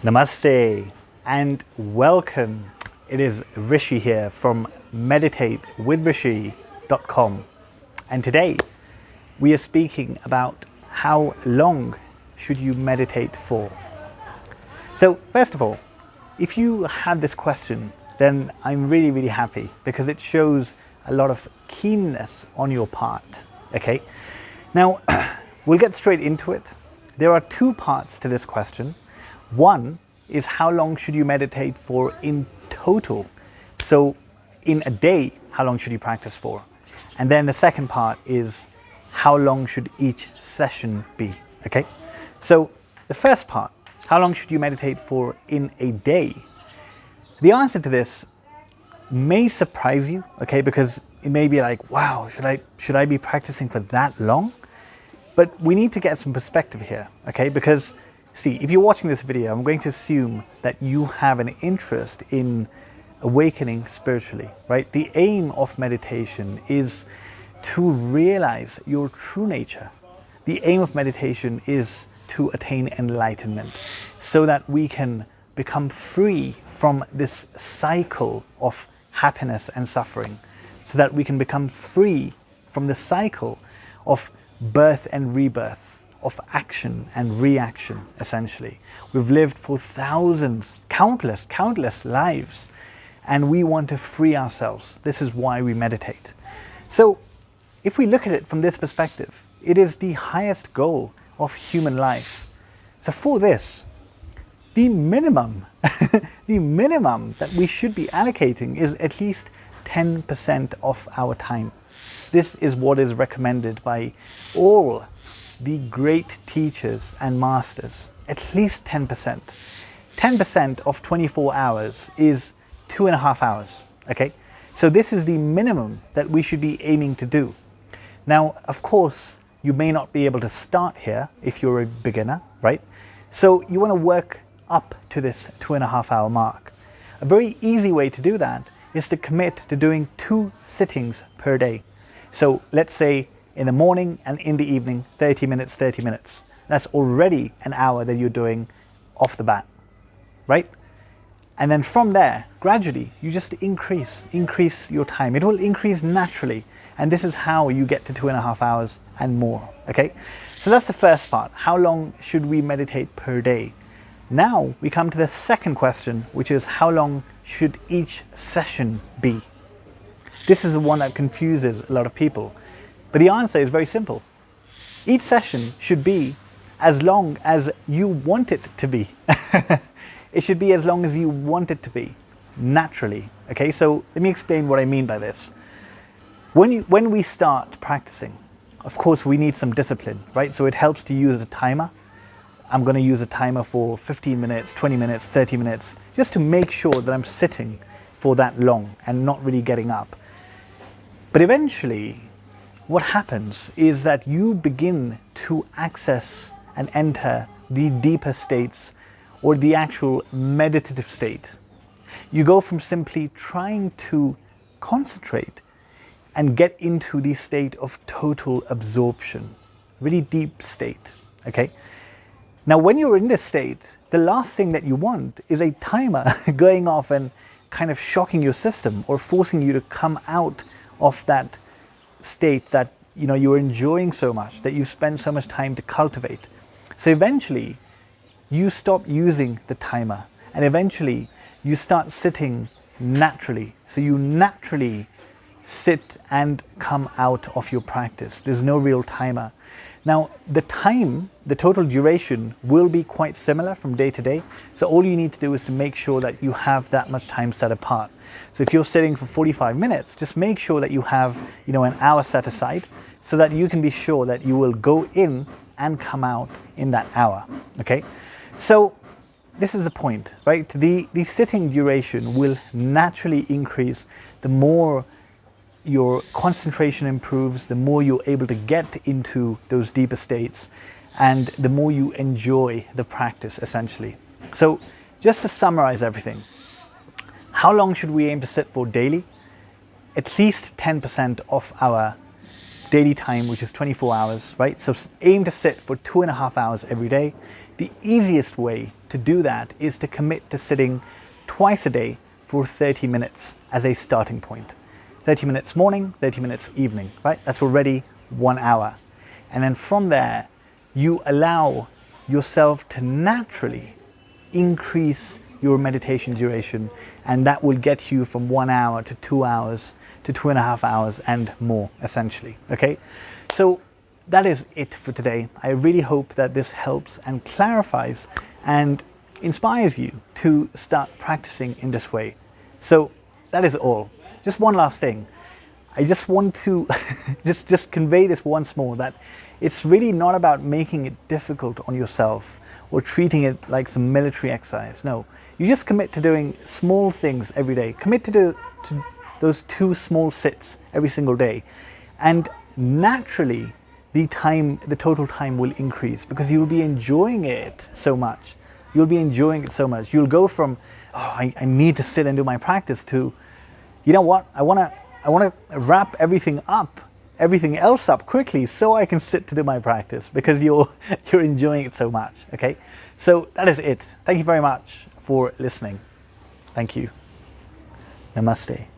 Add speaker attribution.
Speaker 1: Namaste and welcome. It is Rishi here from MeditateWithRishi.com, and today we are speaking about how long should you meditate for. So first of all, if you have this question, then I'm really happy because it shows a lot of keenness on your part. Okay, now we'll get straight into it. There are two parts to this question. One is how long should you meditate for in total? So in a day, how long should you practice for? And then the second part is how long should each session be? Okay, so the first part, how long should you meditate for in a day? The answer to this may surprise you, okay, because it may be like, wow, should I be practicing for that long? But we need to get some perspective here, okay, because see, if you're watching this video, I'm going to assume that you have an interest in awakening spiritually, right? The aim of meditation is to realize your true nature. The aim of meditation is to attain enlightenment so that we can become free from this cycle of happiness and suffering, so that we can become free from the cycle of birth and rebirth, of action and reaction, essentially. We've lived for thousands, countless lives, and we want to free ourselves. This is why we meditate. So if we look at it from this perspective, it is the highest goal of human life. So for this, the minimum, the minimum that we should be allocating is at least 10% of our time. This is what is recommended by all the great teachers and masters, at least 10%. 10% of 24 hours is 2.5 hours, okay? So this is the minimum that we should be aiming to do. Now, of course, you may not be able to start here if you're a beginner, right? So you want to work up to this 2.5 hour mark. A very easy way to do that is to commit to doing 2 sittings per day. So let's say in the morning and in the evening, 30 minutes. That's already an hour that you're doing off the bat, right? And then from there, gradually, you just increase your time. It will increase naturally. And this is how you get to 2.5 hours and more, okay? So that's the first part. How long should we meditate per day? Now we come to the second question, which is how long should each session be? This is the one that confuses a lot of people. But the answer is very simple. Each session should be as long as you want it to be. It should be as long as you want it to be, naturally. Okay, so let me explain what I mean by this. When we start practicing, of course we need some discipline, right? So it helps to use a timer. I'm going to use a timer for 15 minutes, 20 minutes, 30 minutes, just to make sure that I'm sitting for that long and not really getting up. But eventually, what happens is that you begin to access and enter the deeper states or the actual meditative state. You go from simply trying to concentrate and get into the state of total absorption, really deep state, okay? Now, when you're in this state, the last thing that you want is a timer going off and kind of shocking your system or forcing you to come out of that state that you're enjoying so much, that you spend so much time to cultivate. So eventually you stop using the timer and eventually you start sitting naturally. So you naturally sit and come out of your practice. There's no real timer. Now the time, the total duration will be quite similar from day to day. So all you need to do is to make sure that you have that much time set apart. So if you're sitting for 45 minutes, just make sure that you have, an hour set aside so that you can be sure that you will go in and come out in that hour, okay? So this is the point, right? The sitting duration will naturally increase the more your concentration improves, the more you're able to get into those deeper states and the more you enjoy the practice, essentially. So just to summarize everything, how long should we aim to sit for daily? At least 10% of our daily time, which is 24 hours, right? So aim to sit for 2.5 hours every day. the easiest way to do that is to commit to sitting twice a day for 30 minutes as a starting point. 30 minutes morning, 30 minutes evening, right? That's already 1 hour. And then from there, you allow yourself to naturally increase your meditation duration, and that will get you from 1 hour to 2 hours to 2.5 hours and more, essentially, okay? So that is it for today. I really hope that this helps and clarifies and inspires you to start practicing in this way. So that is all. Just one last thing. I just want to just convey this once more, that it's really not about making it difficult on yourself or treating it like some military exercise. No, you just commit to doing small things every day. Commit to those 2 small sits every single day. And naturally, the total time will increase because you'll be enjoying it so much. You'll be enjoying it so much. You'll go from, oh, I need to sit and do my practice, to, you know what, I want to wrap everything else up quickly so I can sit to do my practice, because you're enjoying it so much, okay? So that is it. Thank you very much for listening. Thank you. Namaste.